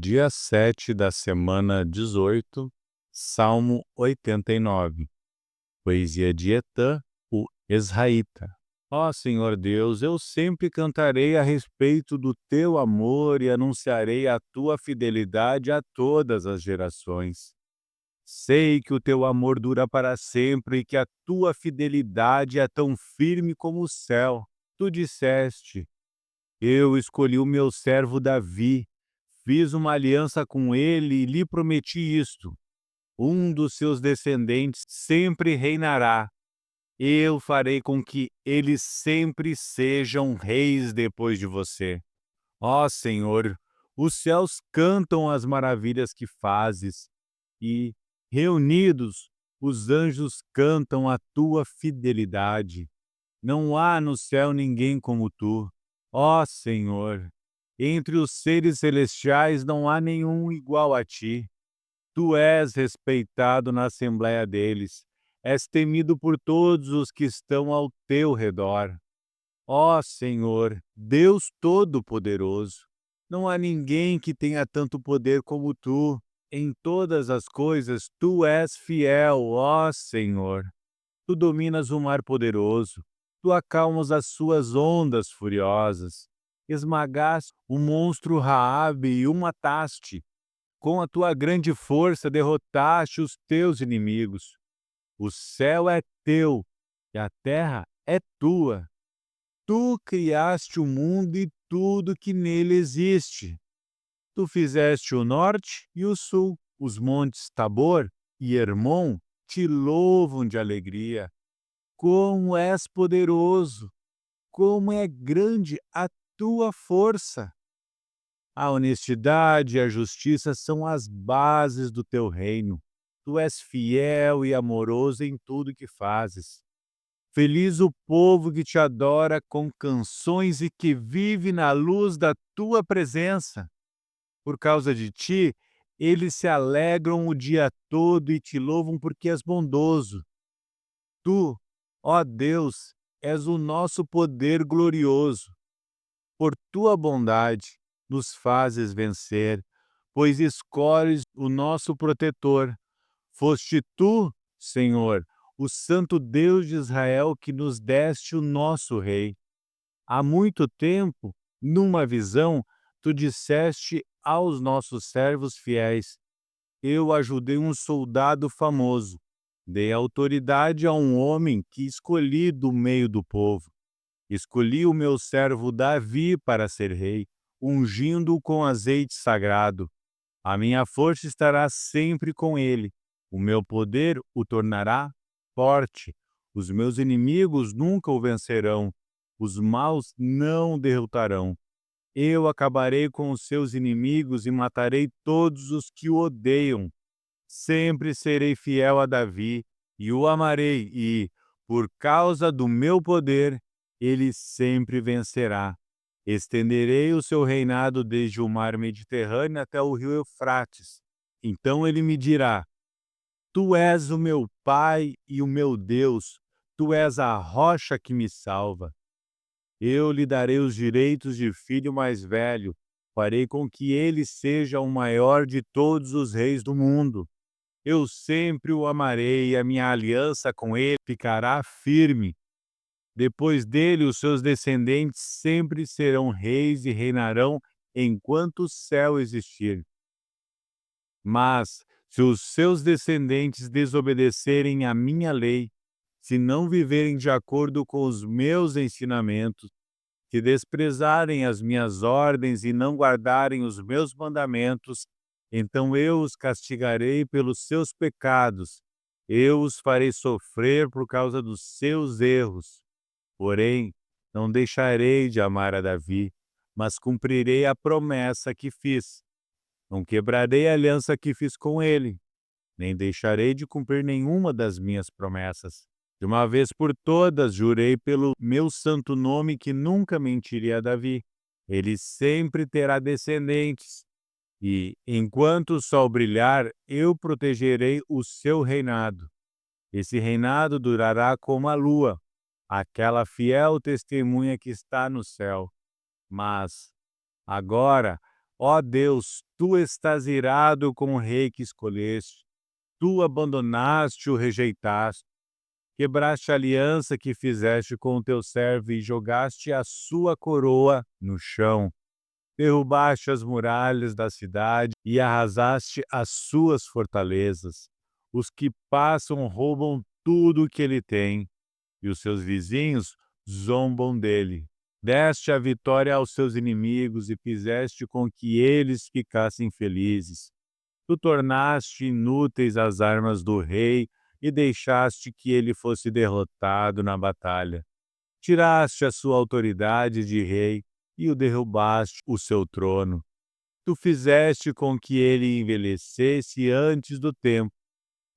Dia 7 da semana 18, Salmo 89. Poesia de Etã, o Ezraíta. Ó Senhor Deus, eu sempre cantarei a respeito do teu amor e anunciarei a tua fidelidade a todas as gerações. Sei que o teu amor dura para sempre e que a tua fidelidade é tão firme como o céu. Tu disseste: eu escolhi o meu servo Davi. Fiz uma aliança com ele e lhe prometi isto: um dos seus descendentes sempre reinará. Eu farei com que eles sempre sejam reis depois de você. Ó Senhor, os céus cantam as maravilhas que fazes, e, reunidos, os anjos cantam a tua fidelidade. Não há no céu ninguém como tu, ó Senhor. Entre os seres celestiais não há nenhum igual a ti. Tu és respeitado na assembleia deles. És temido por todos os que estão ao teu redor. Ó Senhor, Deus Todo-Poderoso, não há ninguém que tenha tanto poder como tu. Em todas as coisas, tu és fiel, ó Senhor. Tu dominas o mar poderoso, tu acalmas as suas ondas furiosas. Esmagaste o monstro Raabe e o mataste. Com a tua grande força derrotaste os teus inimigos. O céu é teu e a terra é tua. Tu criaste o mundo e tudo que nele existe. Tu fizeste o norte e o sul. Os montes Tabor e Hermon te louvam de alegria. Como és poderoso! Como é grande a tua força! A honestidade e a justiça são as bases do teu reino. Tu és fiel e amoroso em tudo que fazes. Feliz o povo que te adora com canções e que vive na luz da tua presença. Por causa de ti, eles se alegram o dia todo e te louvam porque és bondoso. Tu, ó Deus, és o nosso poder glorioso. Por tua bondade, nos fazes vencer, pois escolhes o nosso protetor. Foste tu, Senhor, o Santo Deus de Israel, que nos deste o nosso Rei. Há muito tempo, numa visão, tu disseste aos nossos servos fiéis: eu ajudei um soldado famoso, dei autoridade a um homem que escolhi do meio do povo. Escolhi o meu servo Davi para ser rei, ungindo-o com azeite sagrado. A minha força estará sempre com ele. O meu poder o tornará forte. Os meus inimigos nunca o vencerão. Os maus não o derrotarão. Eu acabarei com os seus inimigos e matarei todos os que o odeiam. Sempre serei fiel a Davi e o amarei e, por causa do meu poder, ele sempre vencerá. Estenderei o seu reinado desde o mar Mediterrâneo até o rio Eufrates. Então ele me dirá: tu és o meu Pai e o meu Deus, tu és a rocha que me salva. Eu lhe darei os direitos de filho mais velho, farei com que ele seja o maior de todos os reis do mundo. Eu sempre o amarei e a minha aliança com ele ficará firme. Depois dele, os seus descendentes sempre serão reis e reinarão enquanto o céu existir. Mas, se os seus descendentes desobedecerem à minha lei, se não viverem de acordo com os meus ensinamentos, se desprezarem as minhas ordens e não guardarem os meus mandamentos, então eu os castigarei pelos seus pecados, eu os farei sofrer por causa dos seus erros. Porém, não deixarei de amar a Davi, mas cumprirei a promessa que fiz. Não quebrarei a aliança que fiz com ele, nem deixarei de cumprir nenhuma das minhas promessas. De uma vez por todas, jurei pelo meu santo nome que nunca mentiria a Davi. Ele sempre terá descendentes, e, enquanto o sol brilhar, eu protegerei o seu reinado. Esse reinado durará como a lua, aquela fiel testemunha que está no céu. Mas, agora, Ó Deus, tu estás irado com o rei que escolheste. Tu abandonaste o rejeitaste. Quebraste a aliança que fizeste com o teu servo e jogaste a sua coroa no chão. Derrubaste as muralhas da cidade e arrasaste as suas fortalezas. Os que passam roubam tudo o que ele tem, e os seus vizinhos zombam dele. Deste a vitória aos seus inimigos e fizeste com que eles ficassem felizes. Tu tornaste inúteis as armas do rei e deixaste que ele fosse derrotado na batalha. Tiraste a sua autoridade de rei e o derrubaste o seu trono. Tu fizeste com que ele envelhecesse antes do tempo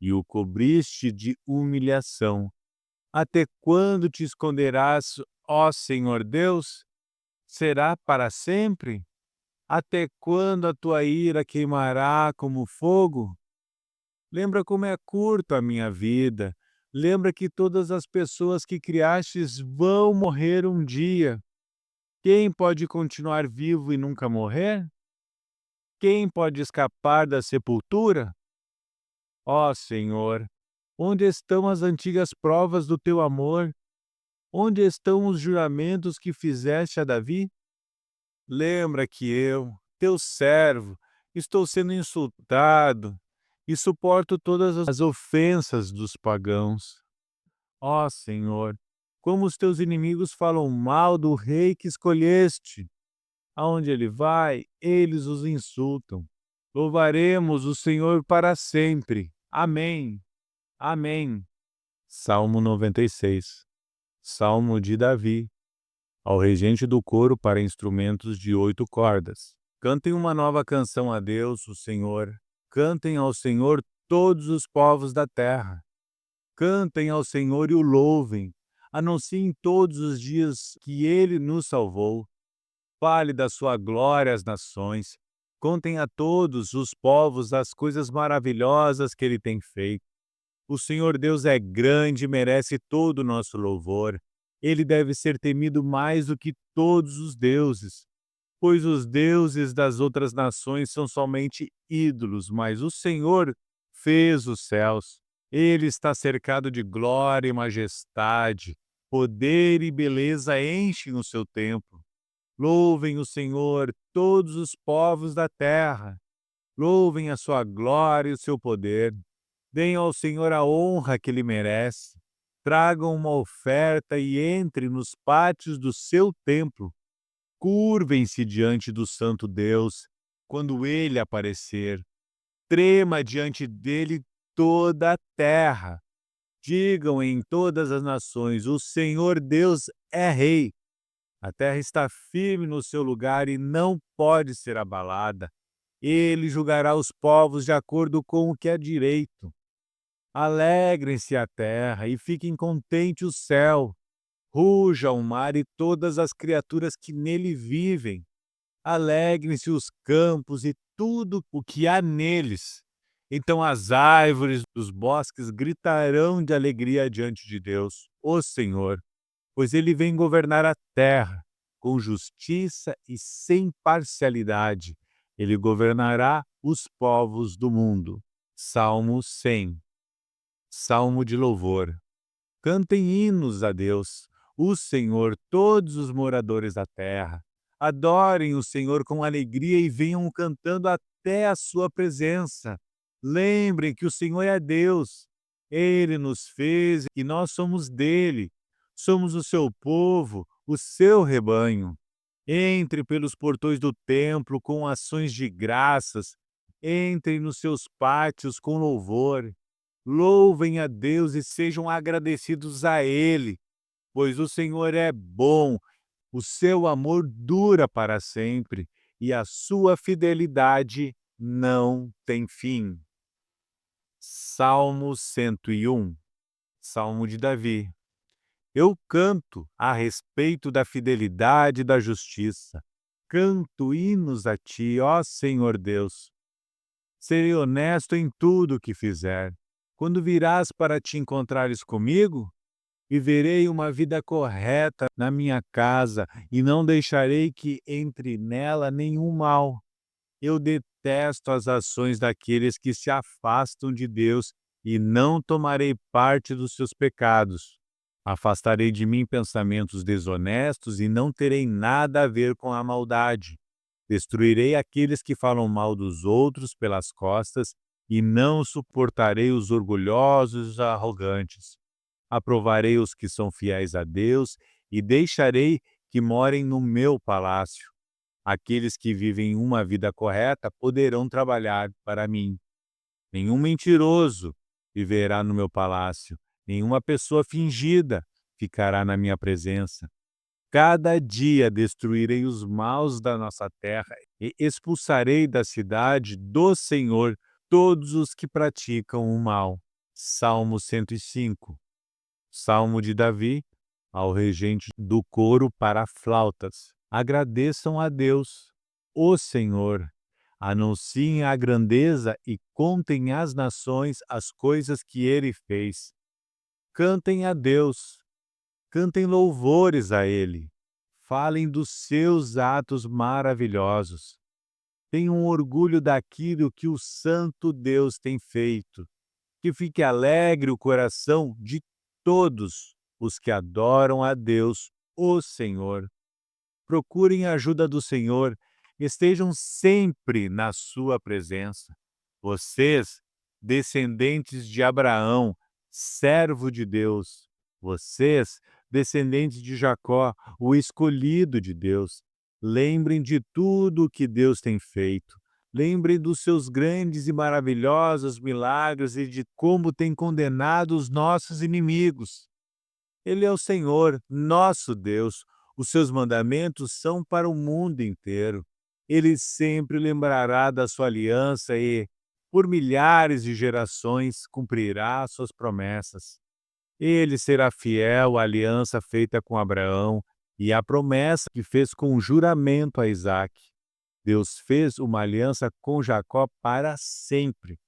e o cobriste de humilhação. Até quando te esconderás, ó Senhor Deus? Será para sempre? Até quando a tua ira queimará como fogo? Lembra como é curta a minha vida. Lembra que todas as pessoas que criastes vão morrer um dia. Quem pode continuar vivo e nunca morrer? Quem pode escapar da sepultura? Ó Senhor, onde estão as antigas provas do teu amor? Onde estão os juramentos que fizeste a Davi? Lembra que eu, teu servo, estou sendo insultado e suporto todas as ofensas dos pagãos. Ó Senhor, como os teus inimigos falam mal do rei que escolheste. Aonde ele vai, eles os insultam. Louvaremos o Senhor para sempre. Amém. Amém. Salmo 96. Salmo de Davi. Ao regente do coro para instrumentos de 8 cordas. Cantem uma nova canção a Deus, o Senhor. Cantem ao Senhor todos os povos da terra. Cantem ao Senhor e o louvem. Anunciem todos os dias que ele nos salvou. Fale da sua glória às nações. Contem a todos os povos as coisas maravilhosas que ele tem feito. O Senhor Deus é grande e merece todo o nosso louvor. Ele deve ser temido mais do que todos os deuses, pois os deuses das outras nações são somente ídolos, mas o Senhor fez os céus. Ele está cercado de glória e majestade. Poder e beleza enchem o seu templo. Louvem o Senhor, todos os povos da terra. Louvem a sua glória e o seu poder. Deem ao Senhor a honra que ele merece. Tragam uma oferta e entrem nos pátios do seu templo. Curvem-se diante do Santo Deus quando ele aparecer. Trema diante dele toda a terra. Digam em todas as nações: o Senhor Deus é Rei. A terra está firme no seu lugar e não pode ser abalada. Ele julgará os povos de acordo com o que é direito. Alegrem-se a terra e fiquem contente o céu. Ruja o mar e todas as criaturas que nele vivem. Alegrem-se os campos e tudo o que há neles. Então as árvores dos bosques gritarão de alegria diante de Deus, o Senhor, pois ele vem governar a terra com justiça e sem parcialidade. Ele governará os povos do mundo. Salmo 100. Salmo de louvor. Cantem hinos a Deus, o Senhor, todos os moradores da terra. Adorem o Senhor com alegria e venham cantando até a sua presença. Lembrem que o Senhor é Deus. Ele nos fez e nós somos dele. Somos o seu povo, o seu rebanho. Entre pelos portões do templo com ações de graças. Entrem nos seus pátios com louvor. Louvem a Deus e sejam agradecidos a Ele, pois o Senhor é bom, o seu amor dura para sempre e a sua fidelidade não tem fim. Salmo 101. Salmo de Davi. Eu canto a respeito da fidelidade e da justiça. Canto hinos a ti, ó Senhor Deus. Serei honesto em tudo o que fizer. Quando virás para te encontrares comigo, viverei uma vida correta na minha casa e não deixarei que entre nela nenhum mal. Eu detesto as ações daqueles que se afastam de Deus e não tomarei parte dos seus pecados. Afastarei de mim pensamentos desonestos e não terei nada a ver com a maldade. Destruirei aqueles que falam mal dos outros pelas costas e não suportarei os orgulhosos e os arrogantes. Aprovarei os que são fiéis a Deus e deixarei que morem no meu palácio. Aqueles que vivem uma vida correta poderão trabalhar para mim. Nenhum mentiroso viverá no meu palácio, nenhuma pessoa fingida ficará na minha presença. Cada dia destruirei os maus da nossa terra e expulsarei da cidade do Senhor todos os que praticam o mal. Salmo 105. Salmo de Davi, ao regente do coro para flautas. Agradeçam a Deus, o Senhor. Anunciem a grandeza e contem às nações as coisas que ele fez. Cantem a Deus, cantem louvores a ele. Falem dos seus atos maravilhosos. Tenham orgulho daquilo que o Santo Deus tem feito. Que fique alegre o coração de todos os que adoram a Deus, o Senhor. Procurem a ajuda do Senhor, estejam sempre na sua presença. Vocês, descendentes de Abraão, servo de Deus. Vocês, descendentes de Jacó, o escolhido de Deus. Lembrem de tudo o que Deus tem feito. Lembrem dos seus grandes e maravilhosos milagres e de como tem condenado os nossos inimigos. Ele é o Senhor, nosso Deus. Os seus mandamentos são para o mundo inteiro. Ele sempre lembrará da sua aliança e, por milhares de gerações, cumprirá suas promessas. Ele será fiel à aliança feita com Abraão e à promessa que fez com juramento a Isaque. Deus fez uma aliança com Jacó para sempre.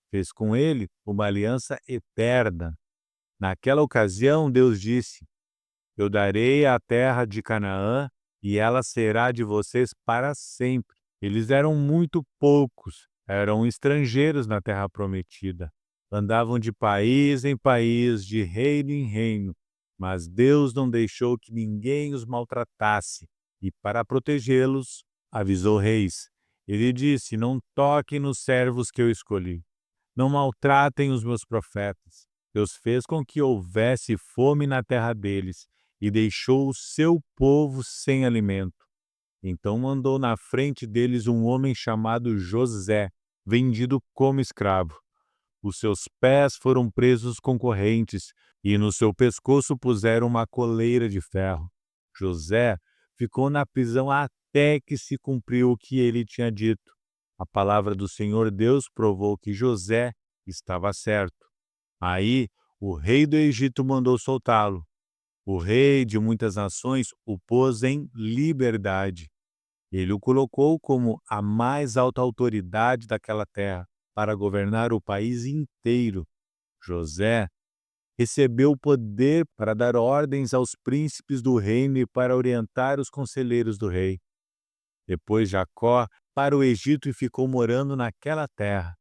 Fez com ele uma aliança eterna. Naquela ocasião, Deus disse: Eu darei a terra de Canaã e ela será de vocês para sempre. Eles eram muito poucos, eram estrangeiros na terra prometida. Andavam de país em país, de reino em reino, mas Deus não deixou que ninguém os maltratasse e, para protegê-los, avisou reis. Ele disse: Não toquem nos servos que eu escolhi. Não maltratem os meus profetas. Deus fez com que houvesse fome na terra deles e deixou o seu povo sem alimento. Então mandou na frente deles um homem chamado José, vendido como escravo. Os seus pés foram presos com correntes e no seu pescoço puseram uma coleira de ferro. José ficou na prisão até que se cumpriu o que ele tinha dito. A palavra do Senhor Deus provou que José estava certo. Aí o rei do Egito mandou soltá-lo. O rei de muitas nações o pôs em liberdade. Ele o colocou como a mais alta autoridade daquela terra para governar o país inteiro. José recebeu o poder para dar ordens aos príncipes do reino e para orientar os conselheiros do rei. Depois Jacó para o Egito e ficou morando naquela terra.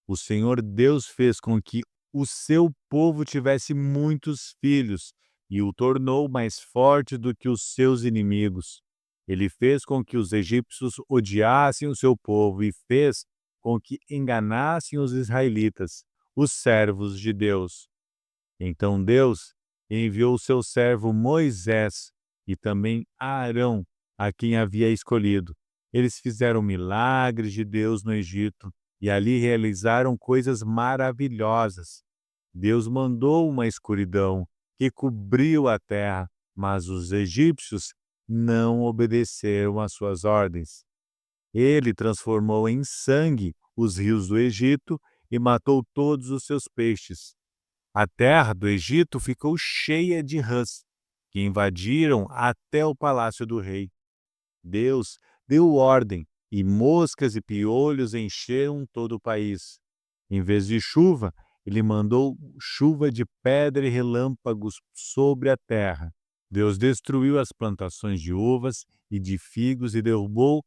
O Senhor Deus fez com que o seu povo tivesse muitos filhos e o tornou mais forte do que os seus inimigos. Ele fez com que os egípcios odiassem o seu povo e fez com que enganassem os israelitas, os servos de Deus. Então Deus enviou o seu servo Moisés e também Arão, a quem havia escolhido. Eles fizeram milagres de Deus no Egito e ali realizaram coisas maravilhosas. Deus mandou uma escuridão que cobriu a terra, mas os egípcios não obedeceram às suas ordens. Ele transformou em sangue os rios do Egito e matou todos os seus peixes. A terra do Egito ficou cheia de rãs, que invadiram até o palácio do rei. Deus deu ordem, e moscas e piolhos encheram todo o país. Em vez de chuva, ele mandou chuva de pedra e relâmpagos sobre a terra. Deus destruiu as plantações de uvas e de figos e derrubou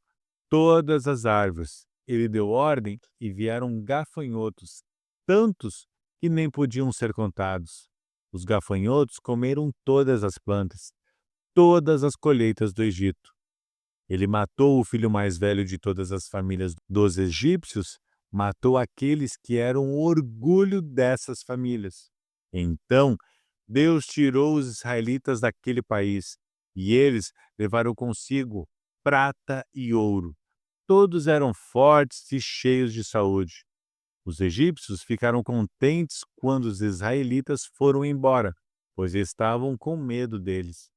todas as árvores. ele deu ordem e vieram gafanhotos, tantos que nem podiam ser contados. Os gafanhotos comeram todas as plantas, todas as colheitas do Egito. Ele matou o filho mais velho de todas as famílias dos egípcios, matou aqueles que eram o orgulho dessas famílias. Então, Deus tirou os israelitas daquele país, e eles levaram consigo prata e ouro. Todos eram fortes e cheios de saúde. Os egípcios ficaram contentes quando os israelitas foram embora, pois estavam com medo deles.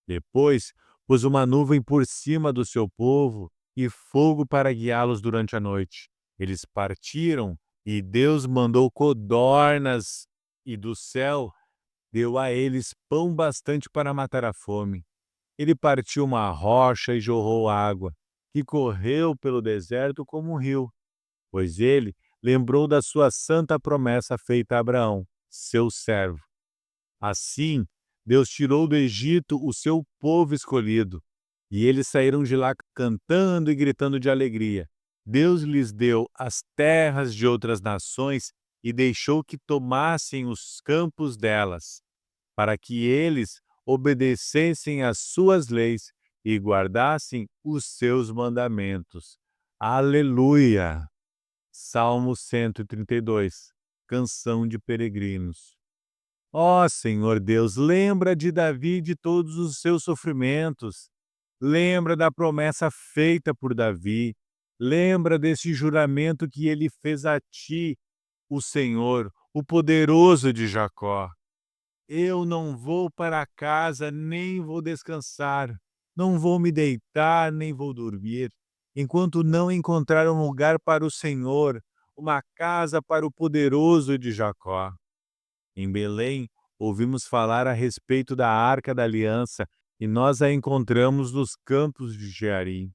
Depois, pôs uma nuvem por cima do seu povo e fogo para guiá-los durante a noite. Eles partiram e Deus mandou codornas, e do céu deu a eles pão bastante para matar a fome. Ele partiu uma rocha e jorrou água, que correu pelo deserto como um rio, pois ele lembrou da sua santa promessa feita a Abraão, seu servo. Assim, Deus tirou do Egito o seu povo escolhido, e eles saíram de lá cantando e gritando de alegria. Deus lhes deu as terras de outras nações e deixou que tomassem os campos delas, para que eles obedecessem às suas leis e guardassem os seus mandamentos. Aleluia! Salmo 132, Canção de Peregrinos. Ó Senhor Deus, lembra de Davi e de todos os seus sofrimentos. Lembra da promessa feita por Davi. Lembra desse juramento que ele fez a ti, o Senhor, o poderoso de Jacó. Eu não vou para casa, nem vou descansar. Não vou me deitar, nem vou dormir, enquanto não encontrar um lugar para o Senhor, uma casa para o poderoso de Jacó. Em Belém, ouvimos falar a respeito da Arca da Aliança e nós a encontramos nos campos de Jearim.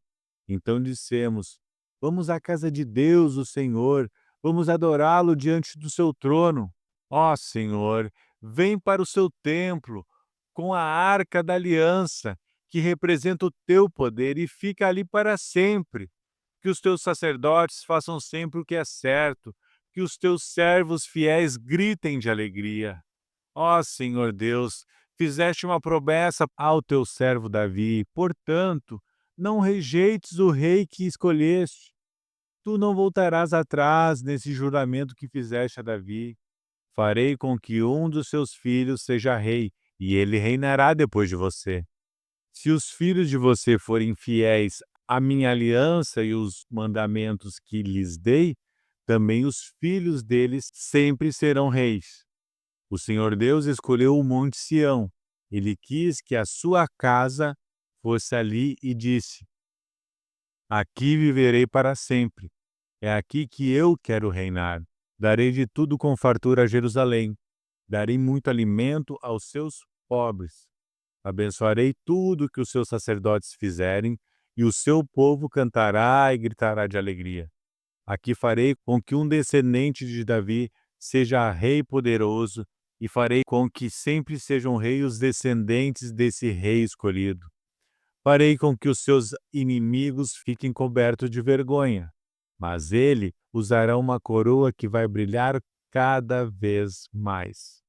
Então dissemos: vamos à casa de Deus, o Senhor, vamos adorá-lo diante do seu trono. Ó Senhor, vem para o seu templo com a Arca da Aliança, que representa o teu poder e fica ali para sempre. Que os teus sacerdotes façam sempre o que é certo, que os teus servos fiéis gritem de alegria. Ó Senhor Deus, fizeste uma promessa ao teu servo Davi, portanto, não rejeites o rei que escolheste. Tu não voltarás atrás nesse juramento que fizeste a Davi. Farei com que um dos seus filhos seja rei, e ele reinará depois de você. Se os filhos de você forem fiéis à minha aliança e os mandamentos que lhes dei, também os filhos deles sempre serão reis. O Senhor Deus escolheu o Monte Sião. Ele quis que a sua casa fosse ali e disse: aqui viverei para sempre. É aqui que eu quero reinar. Darei de tudo com fartura a Jerusalém. Darei muito alimento aos seus pobres. Abençoarei tudo que os seus sacerdotes fizerem, e o seu povo cantará e gritará de alegria. Aqui farei com que um descendente de Davi seja rei poderoso, e farei com que sempre sejam rei os descendentes desse rei escolhido. Farei com que os seus inimigos fiquem cobertos de vergonha, mas ele usará uma coroa que vai brilhar cada vez mais.